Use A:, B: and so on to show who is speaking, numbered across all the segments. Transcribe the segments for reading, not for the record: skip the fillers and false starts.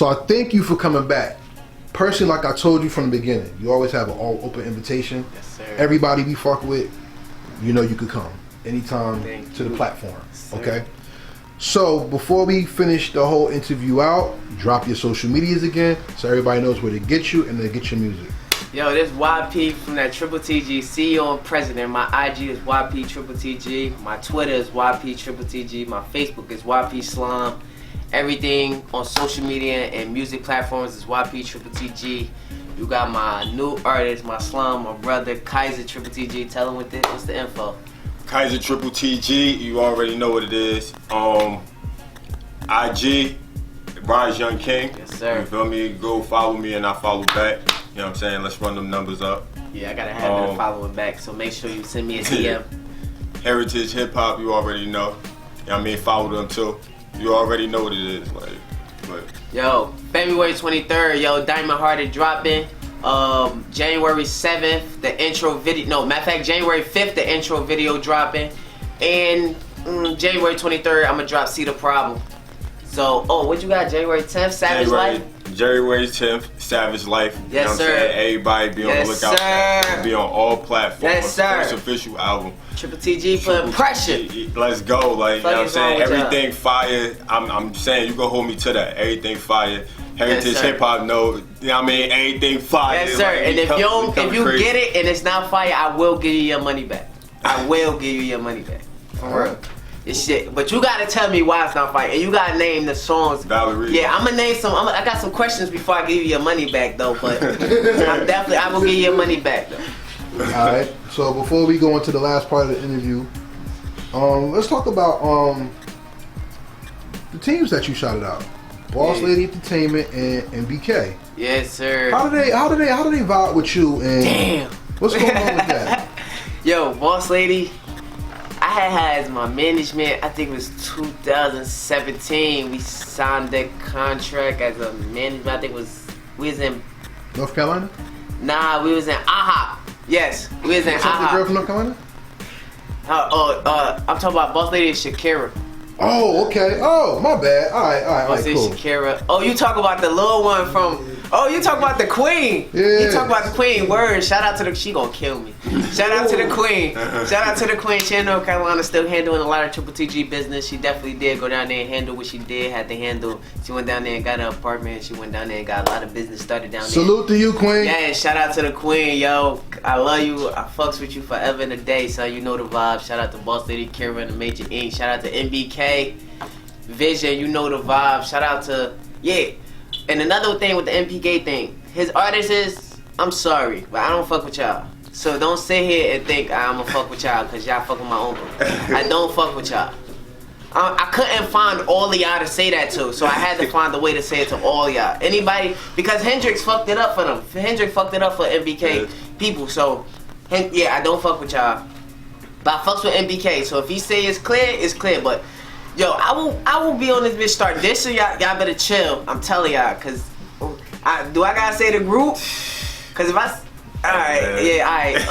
A: So I thank you for coming back. Personally, like I told you from the beginning, you always have an all open invitation.
B: Yes, sir.
A: Everybody we fuck with, you know you could come anytime to the platform.
B: Yes,
A: okay? So before we finish the whole interview out, drop your social medias again so everybody knows where to get you and to get your music.
B: Yo, this YP from that Triple TG, CEO and President. My IG is YPTripleTG. My Twitter is YPTripleTG. My Facebook is YP Slum. Everything on social media and music platforms is YPTripleTG. You got my new artist, my slum, my brother, KyzerTripleTG. Tell him what's the info.
C: KyzerTripleTG, you already know what it is. IG, Rise Young King.
B: Yes, sir.
C: You feel me? Go follow me and I follow back. You know what I'm saying? Let's run them numbers up.
B: Yeah, I got a habit of following back, so make sure you send me a DM.
C: Heritage Hip Hop, you already know. You know what I mean? Follow them too. You already know what it is. Like.
B: Yo, February 23rd, yo, Diamond Hearted dropping. January 7th, the intro video. No, matter of fact, January 5th, the intro video dropping. And January 23rd, I'm gonna drop See the Problem. So, what you got? January 10th, Savage Life?
C: January 10th, Savage Life.
B: Yes,
C: you know what I'm
B: sir.
C: saying? Everybody be on the lookout.
B: Sir.
C: Be on all platforms.
B: Yes, sir.
C: First official album.
B: Triple TG for impression.
C: Let's go. Like, you know what I'm saying? Everything
B: y'all?
C: fire. I'm saying you gonna hold me to that. Everything fire. Heritage
B: Yes,
C: Hip Hop, no, you know what I mean? Everything fire.
B: Yes, sir.
C: Like,
B: And if you
C: crazy.
B: get it and it's not fire, I will give you your money back. I will give you your money back. For real. It's shit. But you gotta tell me why it's not fire. And you gotta name the songs.
C: Valerie.
B: Yeah, I'm gonna name some. I got some questions before I give you your money back, though. But I will give you your money back, though.
A: Alright, so before we go into the last part of the interview, let's talk about the teams that you shouted out. Boss Lady Entertainment and BK.
B: Yes, sir.
A: How do they vibe with you and
B: Damn.
A: what's going on with that?
B: Yo, Boss Lady, I had her as my management. I think it was 2017. We signed that contract as a management. I think we was in
A: North Carolina?
B: Nah, we was in AHA. Yes, we was in
A: What's up, the girl
B: AHA.
A: from North Carolina?
B: I'm talking about Boss Lady Shakira.
A: Oh, okay. Oh, my bad. All right,
B: Boss Lady
A: cool.
B: Shakira. Oh, you talk about the little one from. Oh, you talk about the queen.
A: Yeah.
B: You talk about the queen. Word. Shout out to the. She gonna kill me. Shout out to the queen. Shout out to the queen. She in North Carolina, still handling a lot of Triple TG business. She definitely did go down there and handle what she did. Had to handle. She went down there and got an apartment. She went down there and got a lot of business started down there.
A: Salute to you, queen.
B: Yeah, shout out to the queen, yo. I love you. I fucks with you forever and a day, son. You know the vibe. Shout out to Boss Lady Kira and the Major Inc. Shout out to MBK Vision. You know the vibe. Shout out to And another thing with the MPK thing, his artists is, I'm sorry, but I don't fuck with y'all. So don't sit here and think I'ma fuck with y'all because y'all fuck with my uncle. I don't fuck with y'all. I couldn't find all of y'all to say that to, so I had to find a way to say it to all y'all. Anybody, because Hendrix fucked it up for them. Hendrix fucked it up for MBK people, so yeah, I don't fuck with y'all. But I fucks with MBK, so if he say it's clear, it's clear. But yo, I will be on this bitch start dissing y'all. Y'all better chill. I'm telling y'all, cause do I gotta say the group? Cause if alright,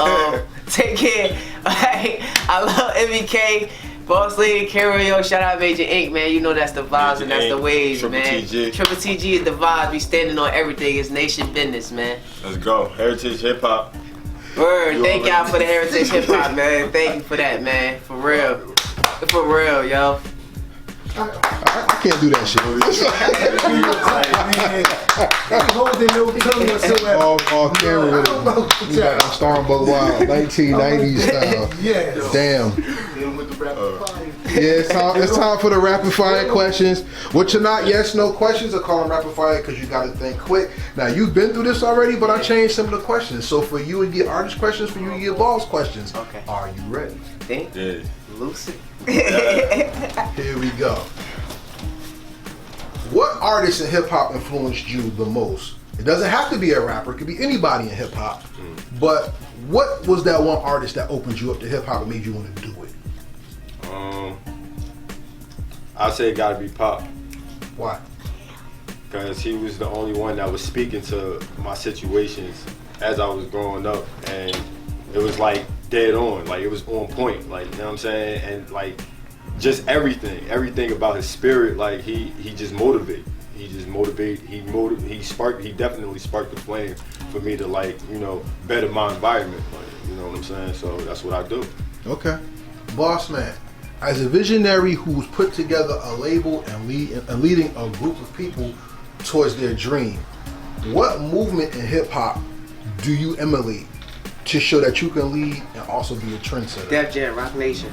B: take care. Alright, I love MBK. Boss Lady, Karaoke, shout out Major Inc, man. You know that's the vibes and that's the waves, man. Triple TG is the vibes. We standing on everything. It's nation business, man.
C: Let's go. Heritage Hip Hop.
B: Word. Thank y'all for the Heritage Hip Hop, man. Thank you for that, man. For real. For real, yo.
A: I can't do that shit. Off camera with it. You got Starbuck Wild, 1990s style.
D: Yeah.
A: Damn. Yeah, it's time for the rapid fire questions. Which are not yes, no questions. I call them rapid fire because you got to think quick. Now, you've been through this already, but I changed some of the questions. So for you, you get artist questions. For you, you get boss questions.
B: Okay.
A: Are you ready?
B: Think.
C: Yeah.
B: Lucid.
A: Here we go. What artist in hip hop influenced you the most? It doesn't have to be a rapper. It could be anybody in hip hop. But what was that one artist that opened you up to hip hop and made you want to do it?
C: I'd say it gotta be Pop.
A: Why?
C: Because he was the only one that was speaking to my situations as I was growing up, and it was like dead on, like it was on point, like, you know what I'm saying? And like just everything about his spirit, like he just motivated. just motivated. He definitely sparked the flame for me to like, you know, better my environment. Like, you know what I'm saying? So that's what I do.
A: Okay, boss man. As a visionary who's put together a label and leading a group of people towards their dream, what movement in hip hop do you emulate to show that you can lead and also be a trendsetter?
B: Def Jam, Rock Nation.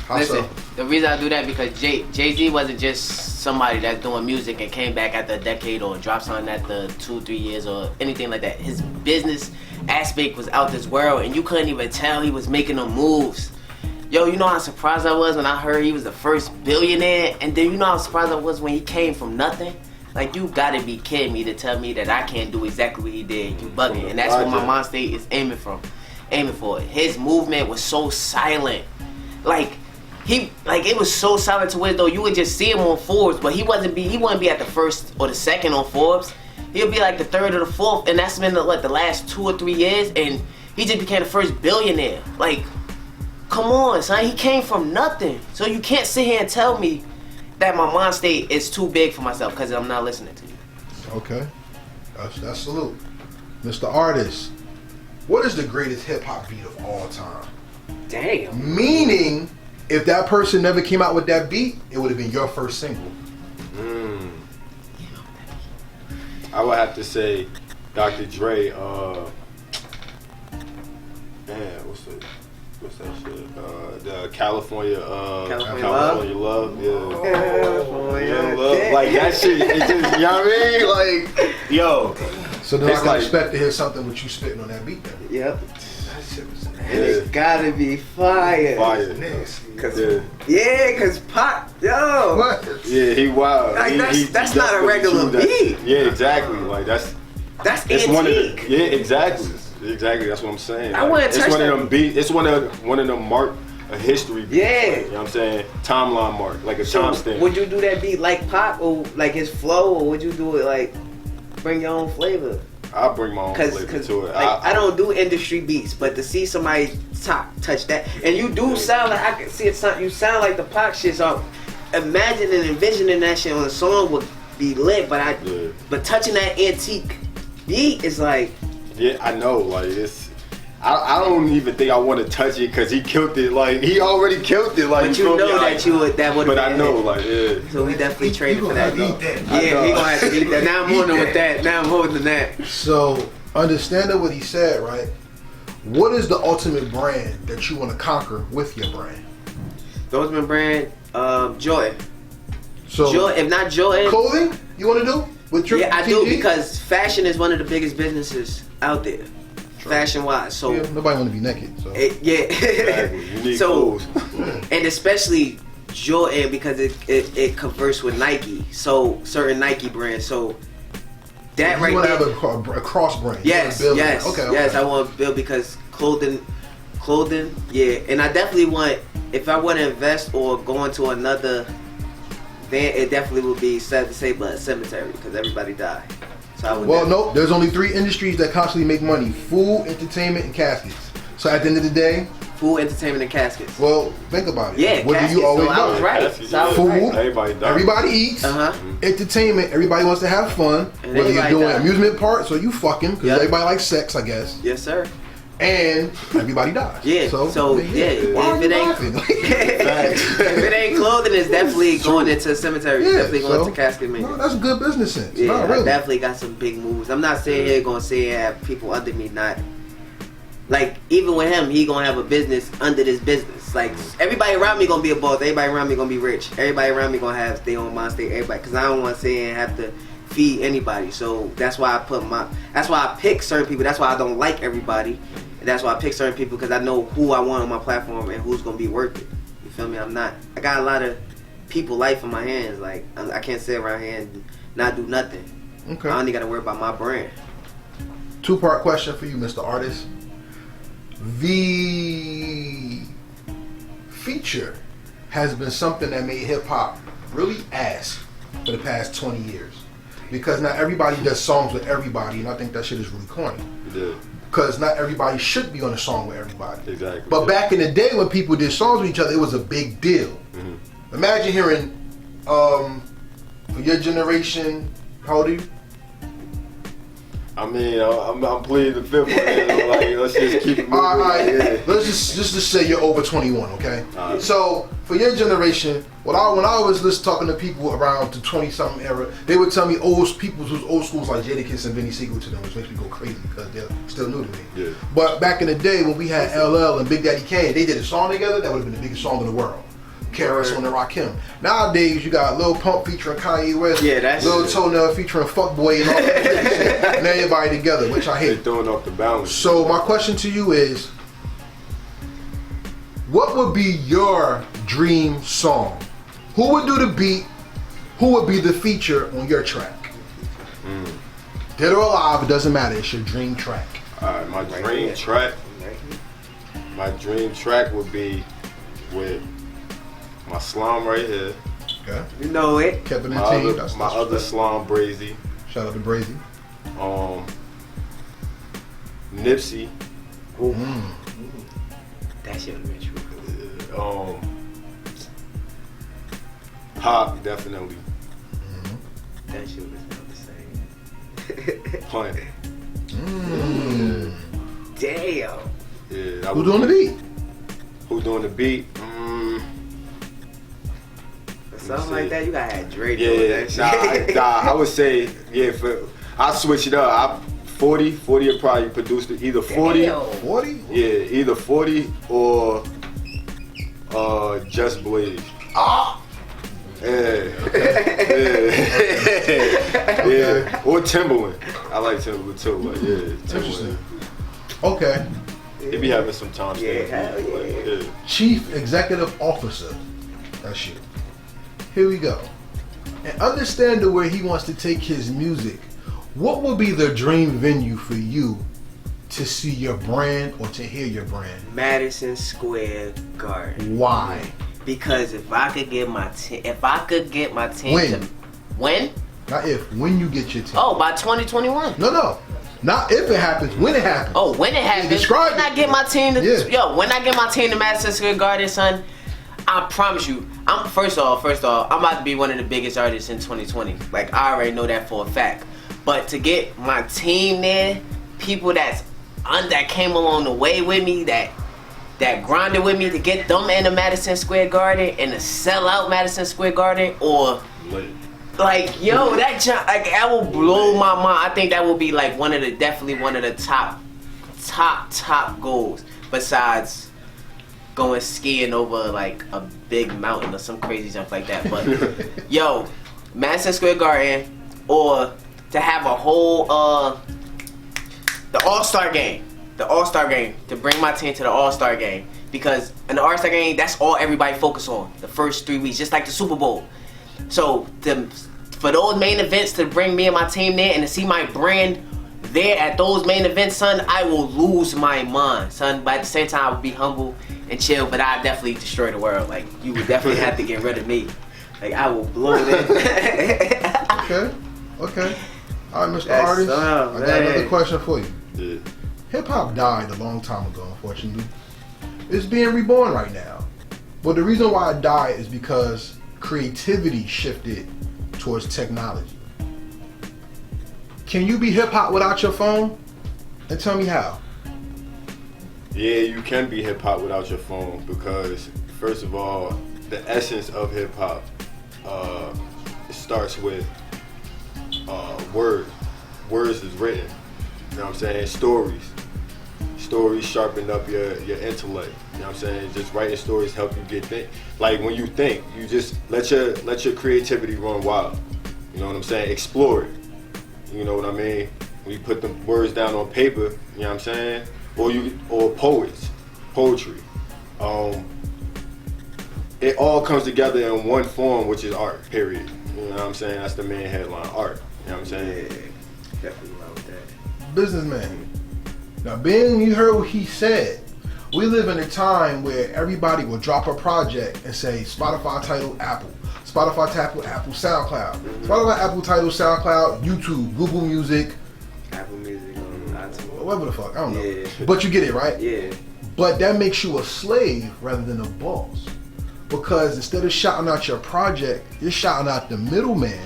A: How
B: Listen,
A: so?
B: the reason I do that because Jay-Z wasn't just somebody that's doing music and came back after a decade or dropped something after 2-3 years or anything like that. His business aspect was out this world and you couldn't even tell he was making them moves. Yo, you know how surprised I was when I heard he was the first billionaire? And then you know how surprised I was when he came from nothing? Like, you gotta be kidding me to tell me that I can't do exactly what he did. You bugging. And that's what my mind state is aiming for. His movement was so silent. It was so silent to where though you would just see him on Forbes, but he wouldn't be at the first or the second on Forbes. He'll be like the third or the fourth, and that's been the last 2 or 3 years, and he just became the first billionaire. Like, come on, son, he came from nothing. So you can't sit here and tell me that my mind state is too big for myself because I'm not listening to you.
A: Okay, that's salute. Mr. Artist, what is the greatest hip hop beat of all time?
B: Damn.
A: Meaning, if that person never came out with that beat, it would have been your first single.
C: I would have to say Dr. Dre, what's that shit? The California Love. Yeah. California Love. Like that shit, it just, you know what I mean? Like, yo.
A: So then I can expect to hear something with you spitting on that beat then.
B: Yep.
A: That shit was
B: And it's gotta be fire. Cause Pop, yo.
A: What?
C: Yeah, he wild.
B: Like, that's not a regular beat.
C: Yeah, exactly. Like that's
B: antique.
C: Exactly. That's what I'm saying.
B: I want to touch
C: one of them beats. It's one of them mark a history beat.
B: Yeah.
C: You know what I'm saying? Timeline mark, like a timestamp.
B: Would you do that beat like Pop or like his flow, or would you do it like bring your own flavor?
C: I'll bring my own flavor to it.
B: Like, I don't do industry beats, but to see somebody touch that, and you do sound like, I can see it. You sound like the Pac shit. So imagining and envisioning that shit on a song would be lit. But touching that antique beat is like.
C: Yeah, I know. Like it's. I don't even think I want to touch it because he killed it. Like he already killed it. Like,
B: but you know that would.
C: But I know, like, yeah.
B: So we definitely traded for that.
A: Yeah,
B: he gonna have to eat that. Now I'm holding with that. Now I'm holding that.
A: So understanding what he said, right? What is the ultimate brand that you want to conquer with your brand?
B: The ultimate brand, Jordan.
A: So
B: Jordan, if not Jordan,
A: clothing you want to do with TripleTG?
B: Yeah, I do, because fashion is one of the biggest businesses out there. Fashion wise, so
A: nobody want to be naked. So
C: So
B: and especially Jordan, because it converts with Nike, so certain Nike brands. So that
A: you want to have a cross brand.
B: Yes.
A: Okay.
B: I want to build because clothing. Yeah, and I definitely want, if I want to invest or go into another van, it definitely would be sad to say, but a cemetery, because everybody died.
A: No, there's only 3 industries that constantly make money: food, entertainment, and caskets. So at the end of the day,
B: food, entertainment, and caskets.
A: Well, think about it.
B: Yeah,
A: what
B: caskets,
A: do you always
B: so I was right.
A: Food, everybody eats. Entertainment, everybody wants to have fun.
B: And
A: whether you're doing amusement parks or you fucking, because everybody likes sex, I guess.
B: Yes, sir.
A: And everybody dies.
B: Yeah. So
A: if
B: it ain't clothing, it's definitely going into a cemetery.
A: Yeah,
B: definitely going to casket making.
A: No, that's good business sense.
B: Yeah,
A: really.
B: I definitely got some big moves. I'm not sitting here going to say have people under me not. Like, even with him, he gonna have a business under this business. Like, everybody around me gonna be a boss. Everybody around me gonna be rich. Everybody around me gonna have their own mind state. Everybody, because I don't want to say and have to feed anybody. So that's why that's why I pick certain people. That's why I don't like everybody. And that's why I pick certain people, because I know who I want on my platform and who's gonna be worth it. You feel me? I got a lot of people life in my hands. Like, I can't sit around here and not do nothing.
A: Okay.
B: I only gotta worry about my brand.
A: 2-part question for you, Mr. Artist. The feature has been something that made hip hop really ass for the past 20 years, because not everybody does songs with everybody, and I think that shit is really corny.
C: Yeah.
A: Because not everybody should be on a song with everybody.
C: Exactly.
A: But back in the day when people did songs with each other, it was a big deal. Mm-hmm. Imagine hearing For your generation, how old are you?
C: I mean, I'm pleading the fifth one. Like, let's just keep it moving.
A: All right.
C: Yeah.
A: Let's just say you're over 21, okay?
C: Alright.
A: So for your generation, when I was talking to people around the 20-something era, they would tell me people who's old schools like Jadakiss and Benny Siegel to them, which makes me go crazy because they're still new to me.
C: Yeah.
A: But back in the day when we had LL and Big Daddy Kane, they did a song together that would have been the biggest song in the world. KRS on the Rakim. Nowadays you got Lil Pump featuring Kanye West,
B: Yeah, that's
A: Lil
B: it.
A: Toenail featuring Fuckboy and all that shit, and everybody together, which I
C: They're
A: hate.
C: throwing off the balance.
A: So my question to you is, what would be your dream song? Who would do the beat? Who would be the feature on your track? Dead or alive, it doesn't matter. It's your dream track.
C: Alright, my dream track. My dream track would be with my slime right here.
A: Okay.
B: You know it.
A: Kept it in
C: My
A: team.
C: other,
A: That's
C: my other slime Brazy.
A: Shout out to Brazy.
C: Nipsey.
B: That shit would be true.
C: Pop, definitely.
B: That shit would sound the same.
C: Plant.
B: Damn.
C: Yeah, that
A: Who
C: would
A: doing the
C: be-
A: beat?
C: Who doing the beat?
B: Something like that, you gotta have Drake.
C: Yeah,
B: doing that shit.
C: I would say, I'll switch it up. 40 will probably produce it. Either 40,
B: Damn.
A: 40?
C: yeah, either 40 or Just Blaze.
A: Ah!
C: Yeah. Yeah. Or Timberland. I like Timberland too. Like, yeah,
A: Interesting.
C: Timberland.
A: Okay.
C: He be having some time
B: Yeah,
C: stamps.
B: hell yeah.
C: Like,
A: Chief Executive Officer. That's you. Here we go. And understand the way he wants to take his music. What would be the dream venue for you to see your brand or to hear your brand?
B: Madison Square Garden.
A: Why?
B: Because if I could get my team,
A: When?
B: to when?
A: Not if, when you get your team.
B: Oh, by 2021.
A: No. Not if it happens, when it happens.
B: Oh, when it happens.
A: describe
B: when
A: it.
B: I get my team to
A: Yeah.
B: when I get my team to Madison Square Garden, son, I promise you, I'm first off, I'm about to be one of the biggest artists in 2020. Like, I already know that for a fact. But to get my team there, people that came along the way with me, that grinded with me to get them in the Madison Square Garden and to sell out Madison Square Garden, or like, yo, that will blow my mind. I think that will be like definitely one of the top goals, besides going skiing over like a big mountain or some crazy jump like that. But yo, Madison Square Garden, or to have a whole the All-Star game, to bring my team to the All-Star game, because in the All-Star game, that's all everybody focus on the first 3 weeks, just like the Super Bowl. So for those main events, to bring me and my team there and to see my brand there at those main events, son, I will lose my mind, son. But at the same time, I will be humble and chill, but I definitely destroy the world. Like, you would definitely have to get rid of me. Like, I will blow it in.
A: Okay. All right, Mr.
B: That's
A: Artist,
B: so,
A: I got
B: man.
A: another question for you.
C: Yeah.
A: Hip hop died a long time ago, unfortunately. It's being reborn right now. But the reason why it died is because creativity shifted towards technology. Can you be hip hop without your phone? And tell me how.
C: Yeah, you can be hip hop without your phone, because first of all, the essence of hip hop it starts with words is written. You know what I'm saying? Stories sharpen up your intellect. You know what I'm saying? Just writing stories help you get like when you think, you just let your creativity run wild. You know what I'm saying? Explore it. You know what I mean? When you put the words down on paper, you know what I'm saying? Or poetry. It all comes together in one form, which is art, period. You know what I'm saying? That's the main headline, art. You know what I'm saying?
B: Yeah, definitely wrong with that.
A: Businessman. Now, Ben, you heard what he said. We live in a time where everybody will drop a project and say Spotify title Apple, Spotify title Apple, SoundCloud, Spotify Apple title SoundCloud, YouTube, Google Music,
B: Apple Music on iTunes.
A: whatever the fuck, I don't know.
B: Yeah.
A: But you get it, right?
B: Yeah.
A: But that makes you a slave rather than a boss. Because instead of shouting out your project, you're shouting out the middleman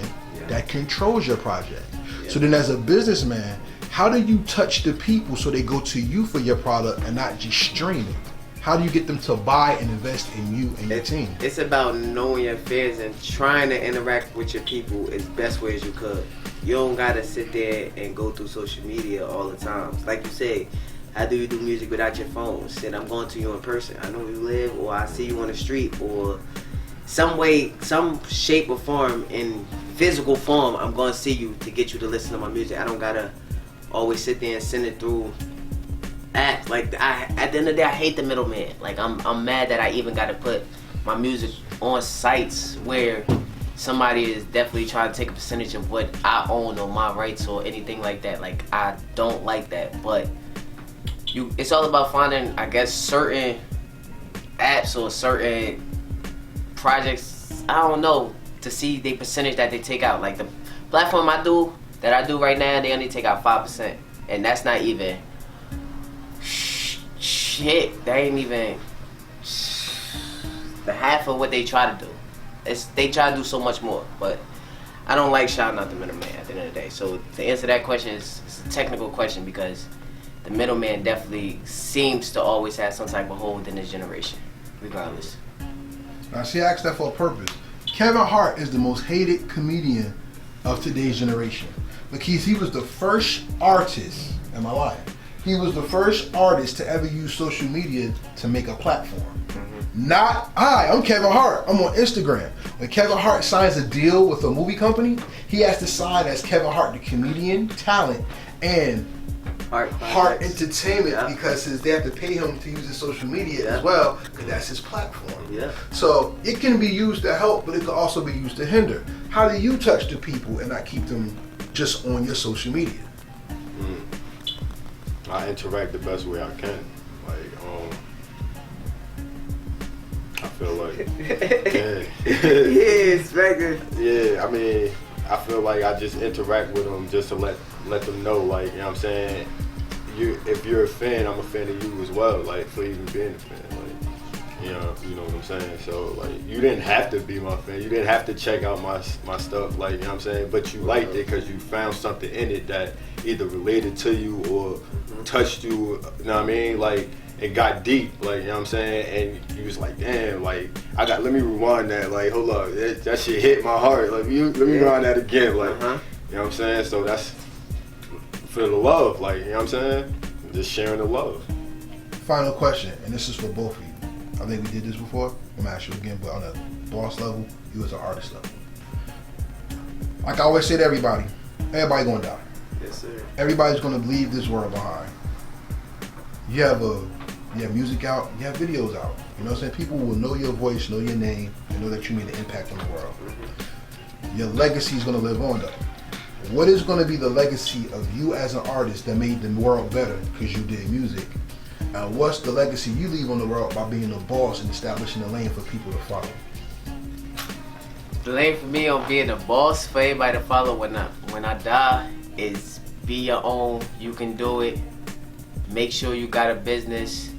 A: that controls your project. So then as a businessman, how do you touch the people so they go to you for your product and not just stream it? How do you get them to buy and invest in you and your team?
B: It's about knowing your fears and trying to interact with your people as best way as you could. You don't gotta sit there and go through social media all the time. Like you say, how do you do music without your phone? Said I'm going to you in person. I know where you live, or I see you on the street, or some way, some shape or form, in physical form, I'm going to see you to get you to listen to my music. I don't gotta always sit there and send it through apps. Like at the end of the day, I hate the middleman. Like I'm mad that I even got to put my music on sites where somebody is definitely trying to take a percentage of what I own or my rights or anything like that. Like I don't like that. But it's all about finding, I guess, certain apps or certain projects, I don't know, to see the percentage that they take out. Like the platform I do right now, they only take out 5%, and that's not even shit. They ain't even the half of what they try to do. They try to do so much more, but I don't like shouting out the middleman at the end of the day. So to answer that question, it's a technical question, because the middleman definitely seems to always have some type of hold in this generation, regardless.
A: Now, see, I asked that for a purpose. Kevin Hart is the most hated comedian of today's generation, because he was the first artist, am I lying? He was the first artist to ever use social media to make a platform. Not I'm Kevin Hart, I'm on Instagram. When Kevin Hart signs a deal with a movie company, he has to sign as Kevin Hart, the comedian, talent, and Hart Entertainment, because they have to pay him to use his social media as well, because that's his platform. So it can be used to help, but it can also be used to hinder. How do you touch the people and not keep them just on your social media?
C: I interact the best way I can. I feel like, yeah, I mean, I feel like I just interact with them just to let them know, like, you know what I'm saying, if you're a fan, I'm a fan of you as well, like, for even being a fan, like, you know what I'm saying. So like, you didn't have to be my fan, you didn't have to check out my stuff, like, you know what I'm saying, but you liked it because you found something in it that either related to you or touched you, you know what I mean, like, it got deep, like, you know what I'm saying, and you was like, damn, like, let me rewind that, like, hold up, that shit hit my heart, like, let me rewind that again, like, you know what I'm saying, so that's for the love, like, you know what I'm saying, just sharing the love.
A: Final question, and this is for both of you. I think we did this before, I'm gonna ask you again, but on a boss level, you as an artist level. Like I always say to everybody gonna die.
B: Yes, sir.
A: Everybody's gonna leave this world behind. You have music out, you have videos out. You know what I'm saying? People will know your voice, know your name, and know that you made an impact on the world. Your legacy is going to live on, though. What is going to be the legacy of you as an artist that made the world better because you did music? And what's the legacy you leave on the world by being a boss and establishing a lane for people to follow?
B: The lane for me on being a boss for everybody to follow when I die is be your own. You can do it. Make sure you got a business.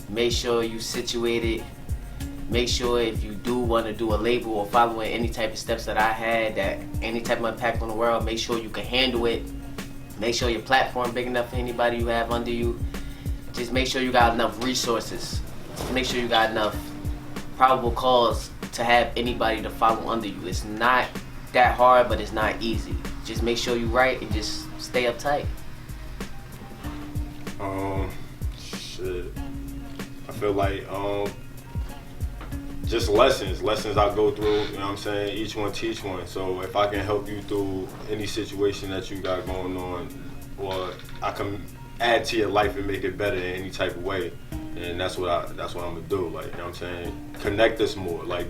B: Make sure you situated. Make sure if you do want to do a label or following any type of steps that I had, that any type of impact on the world, make sure you can handle it. Make sure your platform big enough for anybody you have under you. Just make sure you got enough resources. Make sure you got enough probable cause to have anybody to follow under you. It's not that hard, but it's not easy. Just make sure you're right and just stay uptight.
C: Shit. I feel like just lessons I go through, you know what I'm saying, each one teach one. So if I can help you through any situation that you got going on, or I can add to your life and make it better in any type of way, and that's what I'm gonna do. Like, you know what I'm saying, connect us more. Like,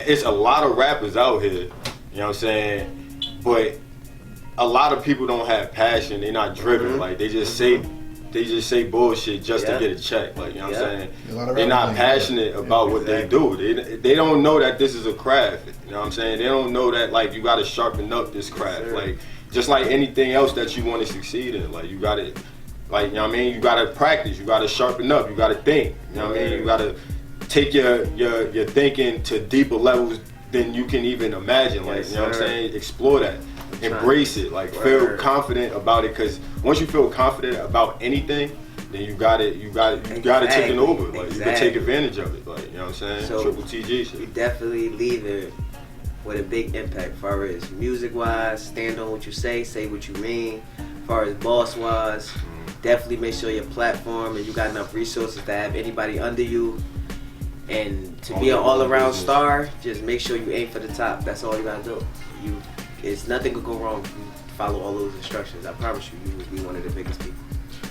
C: it's a lot of rappers out here, you know what I'm saying, but a lot of people don't have passion. They're not driven. Like, they just say bullshit just to get a check. Like, you know what I'm saying? They're not passionate about what they do. They don't know that this is a craft. You know what I'm saying? They don't know that, like, you got to sharpen up this craft. Like, just like anything else that you want to succeed in. Like, you got to, like, you know what I mean? You got to practice. You got to sharpen up. You got to think. You know what I mean? You got to take your thinking to deeper levels than you can even imagine. Like,
B: Yes,
C: you know what I'm
B: sir.
C: saying? Explore that. Embrace it. Like, feel
B: Word.
C: confident about it. Because once you feel confident about anything, then you got it take it over. Like, you can take advantage of it. Like, you know what I'm saying?
B: So,
C: Triple TG shit.
B: We definitely leave it with a big impact as far as music-wise, stand on what you say what you mean. As far as boss-wise, definitely make sure your platform and you got enough resources to have anybody under you. And to be an all-around star, just make sure you aim for the top. That's all you gotta do. It's nothing could go wrong if you follow all those instructions. I promise you, you will be one of the biggest people.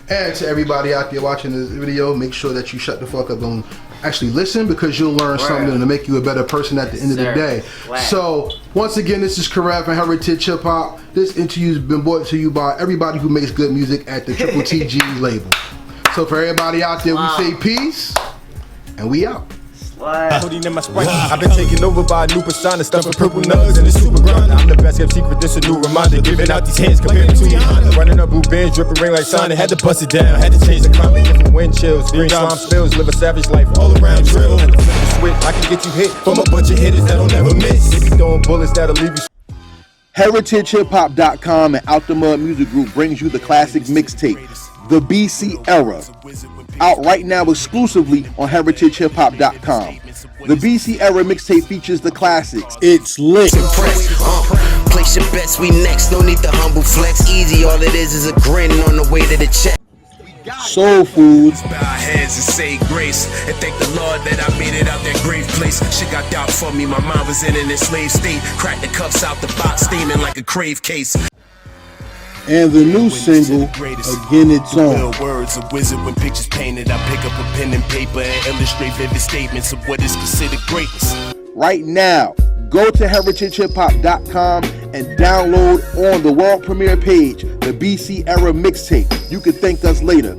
A: And to everybody out there watching this video, make sure that you shut the fuck up and actually listen, because you'll learn something to make you a better person at the end of the day. So, once again, this is Karev and Heritage Hip Hop. This interview has been brought to you by everybody who makes good music at the Triple TG label. So, for everybody out there, we say peace, and we out.
D: I've been taken over by a new persona, stuffing purple nugs and the super grinder. I'm the best kept secret, this a new reminder. Giving out these hands compared to me. Running up blue bands, dripping ring like Sonic. Had to bust it down, had to change the climate. Different wind chills, green slime spills. Live a savage life all around drill. Had to flip the switch, I can get you hit from a bunch of hitters that don't never miss. They be throwing bullets that'll leave you.
E: HeritageHipHop.com and Out the Mud Music Group brings you the classic mixtape, The BC Era. Out right now exclusively on HeritageHipHop.com. The BC Era mixtape features the classics. It's lit.
F: Place your bets, we next. No need the humble flex. Easy, all it is a grin on the way to the check.
E: Soul Food.
F: Bow our heads and say grace, and thank the Lord that I made it out that grave place. Shit got doubt for me. My mind was in an enslaved state. Cracked the cuffs out the box, steaming like a crave case.
E: And the new single, Again It's On.
F: Words of wizard when pictures painted. I pick up a pen and paper and illustrate vivid statements of what is considered greatness.
E: Right now, go to HeritageHipHop.com and download on the world premiere page the BC Era mixtape. You can thank us later.